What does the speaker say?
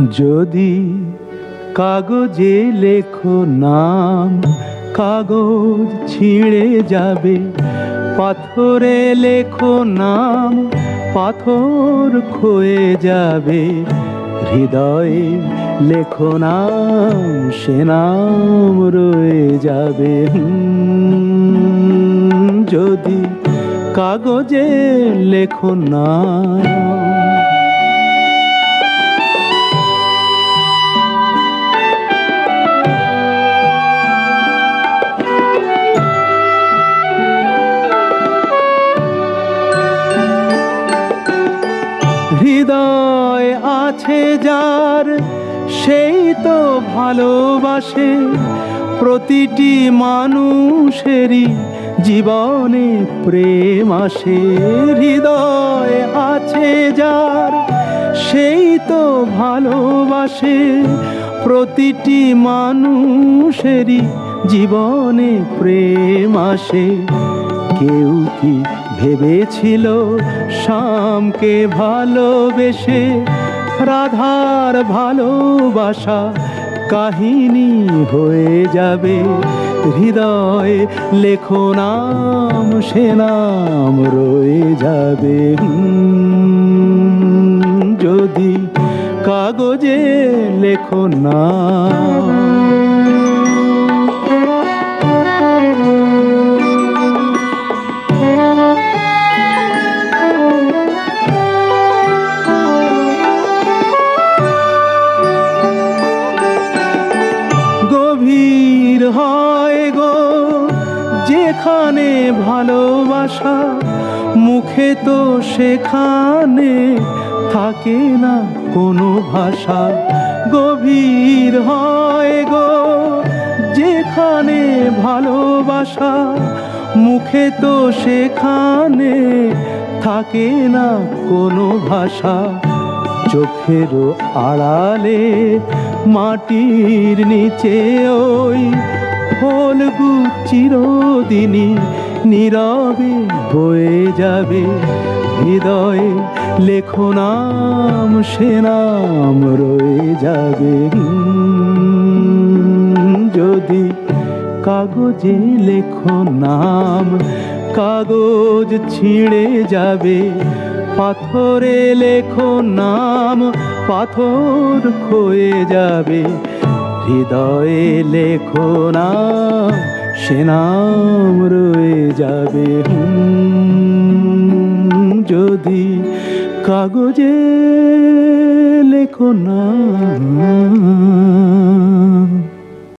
যদি কাগজে লেখো নাম, কাগজ ছিঁড়ে যাবে। পাথরে লেখো নাম, পাথর ক্ষয়ে যাবে। হৃদয়ে লেখো নাম, সে নাম রয়ে যাবে। যদি কাগজে লেখো নাম। হৃদয় আছে যার, সেই তো ভালোবাসে। প্রতিটি মানুষেরই জীবনে প্রেম আসে। হৃদয় আছে যার, সেই তো ভালোবাসে। প্রতিটি মানুষেরই জীবনে প্রেম আসে। কেউ কি ভেবেছিল শ্যামকে ভালোবেসে রাধার ভালোবাসা কাহিনী হয়ে যাবে। হৃদয়ে লেখো নাম, সে নাম রয়ে যাবে। যদি কাগজে লেখো নাম। গভীর হয় গো যেখানে ভালোবাসা, মুখে তো সেখানে থাকে না কোনো ভাষা। গভীর হয় গো যেখানে ভালোবাসা, মুখে তো সেখানে থাকে না কোনো ভাষা। চোখের আড়ালে মাটির নিচে ওই ফলগু চিরদিনই নীরবে বয়ে যাবে। হৃদয়ে লেখো নাম, সে নাম রয়ে যাবে। যদি কাগজে লেখো নাম, কাগজ ছিঁড়ে যাবে। পাথরে লেখো নাম, পাথর ক্ষয়ে যাবে। হৃদয়ে লেখো নাম, সে নাম রয়ে যাবে। যদি কাগজে লেখো নাম।